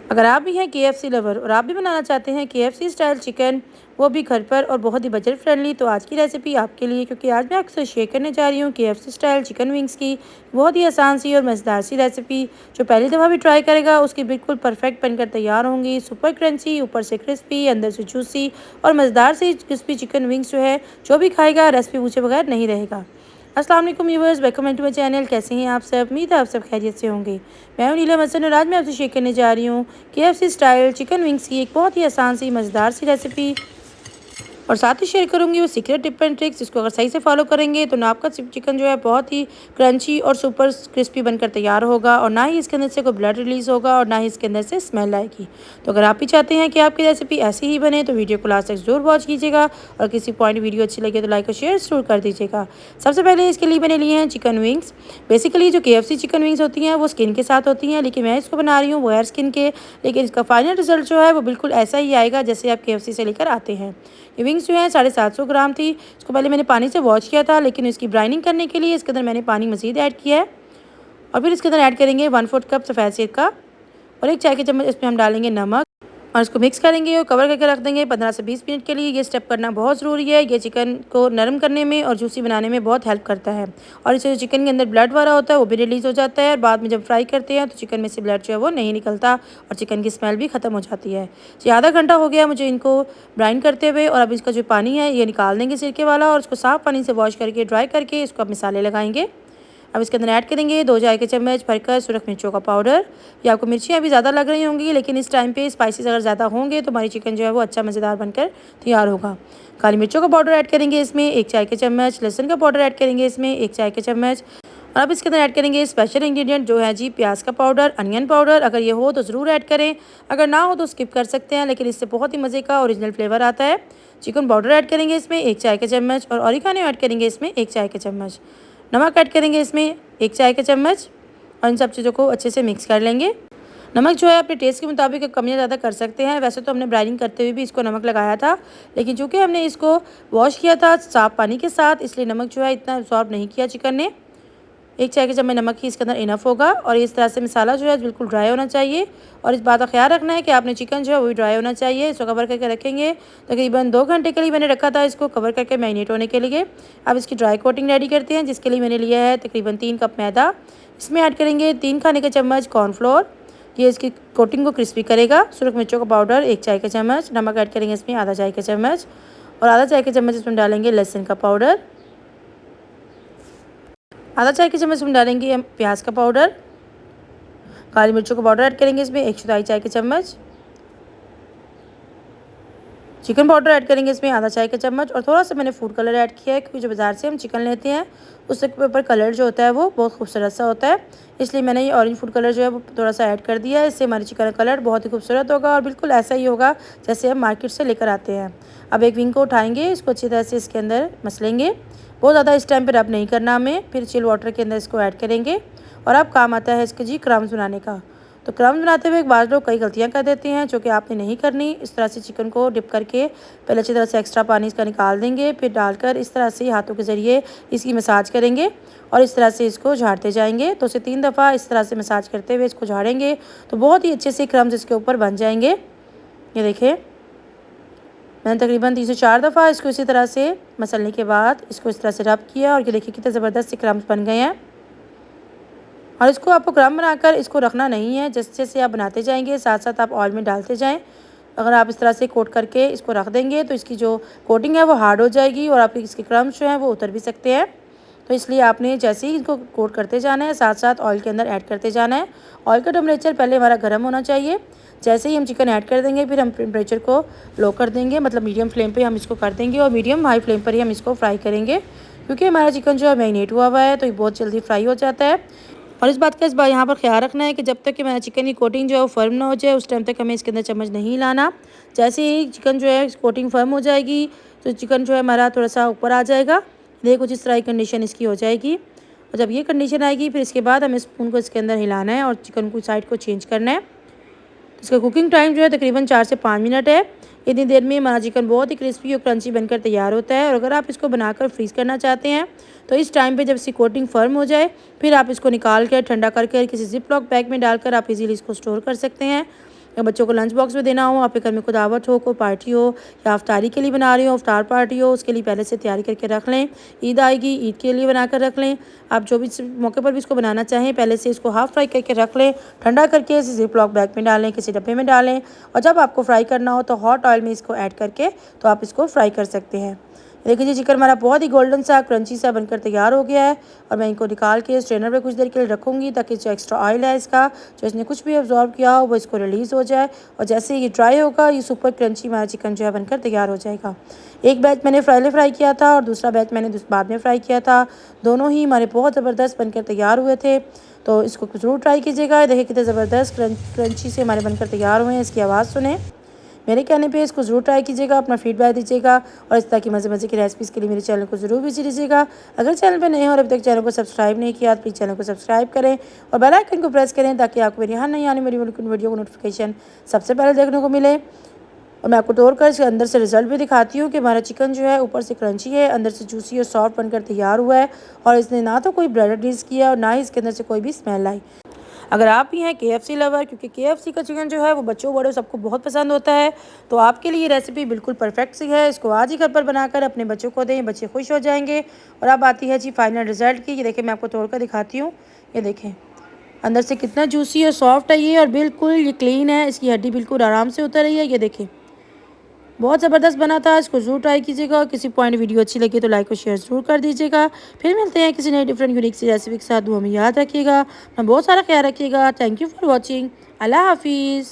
अगर आप भी हैं KFC लवर और आप भी बनाना चाहते हैं KFC स्टाइल चिकन, वो भी घर पर और बहुत ही बजट फ्रेंडली, तो आज की रेसिपी आपके लिए, क्योंकि आज मैं आपसे शेयर करने जा रही हूँ KFC स्टाइल चिकन विंग्स की बहुत ही आसान सी और मज़ेदार सी रेसिपी। जो पहली दफ़ा भी ट्राई करेगा उसकी बिल्कुल परफेक्ट बनकर तैयार होंगी, सुपर क्रंची, ऊपर से क्रिस्पी, अंदर से जूसी और मज़ेदार सी क्रिस्पी चिकन विंग्स जो भी खाएगा रेसिपी पूछे बगैर नहीं रहेगा। अस्सलाम वालेकुम viewers, welcome to my channel. कैसे हैं आप सब? उम्मीद है आप सब खैरियत से होंगे। मैं हूं नीलम हसन और आज मैं आपसे शेयर करने जा रही हूं KFC स्टाइल चिकन विंग्स की एक बहुत ही आसान सी मज़ेदार सी रेसिपी, और साथ ही शेयर करूंगी वो सीक्रेट टिप एंड ट्रिक्स, जिसको अगर सही से फॉलो करेंगे तो ना आपका चिकन बहुत ही क्रंची और सुपर क्रिस्पी बनकर तैयार होगा, और ना ही इसके अंदर से कोई ब्लड रिलीज़ होगा, और ना ही इसके अंदर से स्मेल आएगी। तो अगर आप भी चाहते हैं कि आपकी रेसिपी ऐसी ही बने तो वीडियो को लास्ट तक जरूर वॉच कीजिएगा, और किसी पॉइंट वीडियो अच्छी लगे तो लाइक और शेयर जरूर कर दीजिएगा। सबसे पहले इसके लिए मैंने लिए हैं चिकन विंग्स। बेसिकली जो KFC चिकन विंग्स होती हैं वो स्किन के साथ होती हैं, लेकिन मैं इसको बना रही हूँ बगैर स्किन के। लेकिन इसका फाइनल रिजल्ट वो बिल्कुल ऐसा ही आएगा जैसे आप KFC से लेकर आते हैं। ये विंग्स 750 ग्राम थी। इसको पहले मैंने पानी से वॉश किया था, लेकिन इसकी ब्राइनिंग करने के लिए इसके अंदर मैंने पानी मज़ीद ऐड किया है। और फिर इसके अंदर ऐड करेंगे 1/4 कप सफ़ेद सीर का, और 1 चाय के चम्मच इसमें हम डालेंगे नमक, और इसको मिक्स करेंगे और कवर करके रख देंगे 15 से 20 मिनट के लिए। ये स्टेप करना बहुत ज़रूरी है, ये चिकन को नरम करने में और जूसी बनाने में बहुत हेल्प करता है। और इससे जो चिकन के अंदर ब्लड वाला होता है वो भी रिलीज़ हो जाता है, और बाद में जब फ्राई करते हैं तो चिकन में से ब्लड वो नहीं निकलता, और चिकन की स्मेल भी ख़त्म हो जाती है। तो आधा घंटा हो गया मुझे इनको ब्राइन करते हुए, और अब इसका जो पानी है ये निकाल देंगे सिरके वाला, और इसको साफ़ पानी से वॉश करके ड्राई करके इसको अब मसाले लगाएंगे। अब इसके अंदर ऐड करेंगे 2 चाय के चम्मच भरकर सुरख मिर्चों का पाउडर। या आपको मिर्चियाँ अभी ज़्यादा लग रही होंगी, लेकिन इस टाइम पे स्पाइसेस अगर ज़्यादा होंगे तो हमारी चिकन वो अच्छा मज़ेदार बनकर तैयार होगा। काली मिर्चों का पाउडर ऐड करेंगे इसमें 1 चाय के चम्मच, लहसुन का पाउडर ऐड करेंगे इसमें 1 चाय के चम्मच। और अब इसके अंदर ऐड करेंगे स्पेशल इंग्रेडिएंट जो है जी प्याज का पाउडर, अनियन पाउडर। अगर ये हो तो ज़रूर ऐड करें, अगर ना हो तो स्किप कर सकते हैं, लेकिन इससे बहुत ही मज़े का ओरिजिनल फ्लेवर आता है। चिकन पाउडर ऐड करेंगे इसमें 1 चाय के चम्मच, और ऑरिगानो ऐड करेंगे इसमें 1 चाय के चम्मच। नमक ऐड करेंगे इसमें 1 चाय के चम्मच, और इन सब चीज़ों को अच्छे से मिक्स कर लेंगे। नमक अपने टेस्ट के मुताबिक कम या ज़्यादा कर सकते हैं। वैसे तो हमने ब्राइनिंग करते हुए भी इसको नमक लगाया था, लेकिन चूँकि हमने इसको वॉश किया था साफ़ पानी के साथ, इसलिए नमक इतना अब्सॉर्ब नहीं किया चिकन ने। 1 चाय के चम्मच नमक ही इसके अंदर इनफ होगा, और इस तरह से मसाला बिल्कुल ड्राई होना चाहिए। और इस बात का ख्याल रखना है कि आपने चिकन वो भी ड्राई होना चाहिए। इसको कवर करके रखेंगे तकरीबन 2 घंटे के लिए मैंने रखा था इसको कवर करके मैरिनेट होने के लिए। अब इसकी ड्राई कोटिंग रेडी करते हैं, जिसके लिए मैंने लिया है तकरीबन 3 कप मैदा। इसमें ऐड करेंगे 3 खाने के चम्मच कॉर्नफ्लोर, ये इसकी कोटिंग को क्रिस्पी करेगा। सुरख मिर्चों का पाउडर 1 चाय का चम्मच, नमक ऐड करेंगे इसमें आधा चाय का चम्मच, और आधा चाय के चम्मच इसमें डालेंगे लहसुन का पाउडर, आधा चाय के चम्मच इसमें डालेंगे हम प्याज का पाउडर, काली मिर्चों का पाउडर ऐड करेंगे इसमें 1 चौथाई चाय के चम्मच, चिकन पाउडर ऐड करेंगे इसमें आधा चाय का चम्मच, और थोड़ा सा मैंने फूड कलर ऐड किया है, क्योंकि जो बाज़ार से हम चिकन लेते हैं उसके ऊपर कलर होता है वो बहुत खूबसूरत सा होता है, इसलिए मैंने ये ऑरेंज फूड कलर वो थोड़ा सा ऐड कर दिया है। इससे हमारी चिकन का कलर बहुत ही खूबसूरत होगा, और बिल्कुल ऐसा ही होगा जैसे हम मार्केट से लेकर आते हैं। अब एक विंग को उठाएंगे, इसको अच्छी तरह से इसके अंदर मसलेंगे। बहुत ज़्यादा इस टाइम पर रब नहीं करना हमें, फिर चिल वाटर के अंदर इसको ऐड करेंगे। और अब काम आता है इसके जी क्रम्स बनाने का। तो क्रम्स बनाते हुए बाद लोग कई गलतियां कर देते हैं, जो कि आपने नहीं करनी। इस तरह से चिकन को डिप करके पहले अच्छी तरह से एक्स्ट्रा पानी इसका निकाल देंगे, फिर डालकर इस तरह से हाथों के ज़रिए इसकी मसाज करेंगे, और इस तरह से इसको झाड़ते जाएंगे। तो उसे 3 दफ़ा इस तरह से मसाज करते हुए इसको झाड़ेंगे तो बहुत ही अच्छे से क्रम्स इसके ऊपर बन जाएंगे। ये देखें, मैंने तकरीबन 3 से 4 दफ़ा इसको इसी तरह से मसलने के बाद इसको इस तरह से रब किया, और ये देखिए कितने ज़बरदस्त से क्रम्स बन गए हैं। और इसको आपको क्रम बनाकर इसको रखना नहीं है, जैसे जैसे आप बनाते जाएंगे साथ साथ आप ऑयल में डालते जाएं। अगर आप इस तरह से कोट करके इसको रख देंगे तो इसकी जो कोटिंग है वो हार्ड हो जाएगी, और आपके इसके क्रम्स वो उतर भी सकते हैं। तो इसलिए आपने जैसे ही इसको कोट करते जाना है, साथ साथ ऑयल के अंदर ऐड करते जाना है। ऑयल का टेम्परेचर पहले हमारा गर्म होना चाहिए। जैसे ही हम चिकन ऐड कर देंगे फिर हम टेम्परेचर को लो कर देंगे, मतलब मीडियम फ्लेम पे हम इसको कर देंगे, और मीडियम हाई फ्लेम पर ही हम इसको फ्राई करेंगे, क्योंकि हमारा चिकन मैरिनेट हुआ है तो ये बहुत जल्दी फ्राई हो जाता है। और इस बात का यहाँ पर ख्याल रखना है कि जब तक कि हमारा चिकन की कोटिंग वो फर्म ना हो जाए, उस टाइम तक हमें इसके अंदर चम्मच नहीं लाना। जैसे ही चिकन कोटिंग फर्म हो जाएगी तो चिकन हमारा थोड़ा सा ऊपर आ जाएगा। देखो कुछ इस तरह की कंडीशन इसकी हो जाएगी, और जब ये कंडीशन आएगी फिर इसके बाद हमें स्पून को इसके अंदर हिलाना है और चिकन को साइड को चेंज करना है। तो इसका कुकिंग टाइम तकरीबन 4 से 5 मिनट है। इतनी देर में हमारा चिकन बहुत ही क्रिस्पी और क्रंची बनकर तैयार होता है। और अगर आप इसको बनाकर फ्रीज़ करना चाहते हैं तो इस टाइम पे जब इसकी कोटिंग फर्म हो जाए फिर आप इसको निकाल कर ठंडा करके किसी जिप लॉक बैग में डालकर आप इजीली इसको स्टोर कर सकते हैं। या बच्चों को लंच बॉक्स में देना हो, आपके घर में कोई दावत हो, कोई पार्टी हो या अफ्तारी के लिए बना रही हो, अफ्तार पार्टी हो, उसके लिए पहले से तैयारी करके रख लें। ईद आएगी, ईद के लिए बनाकर रख लें। आप जो भी मौके पर भी इसको बनाना चाहें पहले से इसको हाफ़ फ्राई करके रख लें। ठंडा करके इसे ज़िप-लॉक बैग में डालें, किसी डब्बे में डालें और जब आपको फ्राई करना हो तो हॉट ऑयल में इसको ऐड करके तो आप इसको फ्राई कर सकते हैं। देखिए जी, चिकन हमारा बहुत ही गोल्डन सा क्रंची सा बनकर तैयार हो गया है और मैं इनको निकाल के स्ट्रेनर पे कुछ देर के लिए रखूँगी ताकि जो एक्स्ट्रा ऑयल है इसका, जो इसने कुछ भी अब्जॉर्ब किया हो वो इसको रिलीज़ हो जाए और जैसे ये ड्राई होगा ये सुपर क्रंची हमारा चिकन जो है बनकर तैयार हो जाएगा। एक बैच मैंने फ्राई किया था और दूसरा बैच मैंने बाद में फ्राई किया था। दोनों ही हमारे बहुत ज़बरदस्त बनकर तैयार हुए थे, तो इसको ज़रूर ट्राई कीजिएगा। देखिए कितने ज़बरदस्त क्रंची से हमारे बनकर तैयार हुए हैं, इसकी आवाज़ सुने। मेरे कहने पे इसको ज़रूर ट्राई कीजिएगा, अपना फीडबैक दीजिएगा और इस तरह की मज़े की रेसिपीज़ के लिए मेरे चैनल को ज़रूर विजिट कीजिएगा। अगर चैनल पे नए हो और अभी तक चैनल को सब्सक्राइब नहीं किया तो प्लीज़ चैनल को सब्सक्राइब करें और बेल आइकन को प्रेस करें ताकि आपको मेरी हर नई आने वाली वीडियो को नोटिफिकेशन सबसे पहले देखने को मिले। और मैं आपको तोड़कर इसके अंदर से रिजल्ट भी दिखाती हूँ कि हमारा चिकन जो है ऊपर से क्रंची है, अंदर से जूसी और सॉफ्ट बनकर तैयार हुआ है और इसने ना तो कोई ब्रेड डिश किया और ना ही इसके अंदर से कोई भी स्मेल आई। अगर आप भी हैं KFC लवर, क्योंकि KFC का चिकन जो है वो बच्चों बड़ों सबको बहुत पसंद होता है, तो आपके लिए ये रेसिपी बिल्कुल परफेक्ट सी है। इसको आज ही घर पर बनाकर अपने बच्चों को दें, बच्चे खुश हो जाएंगे। और अब आती है जी फाइनल रिजल्ट की। ये देखें, मैं आपको तोड़कर दिखाती हूँ। ये देखें अंदर से कितना जूसी और सॉफ्ट है ये और बिल्कुल ये क्लीन है, इसकी हड्डी बिल्कुल आराम से उतर रही है। ये देखें बहुत ज़बरदस्त बना था, इसको ज़रूर ट्राई कीजिएगा। किसी पॉइंट वीडियो अच्छी लगी तो लाइक और शेयर ज़रूर कर दीजिएगा। फिर मिलते हैं किसी नई डिफरेंट यूनिक सी रेसिपी के साथ। वो हमें याद रखिएगा, अपना बहुत सारा ख्याल रखिएगा। Thank you for watching. अल्लाह हाफिज़।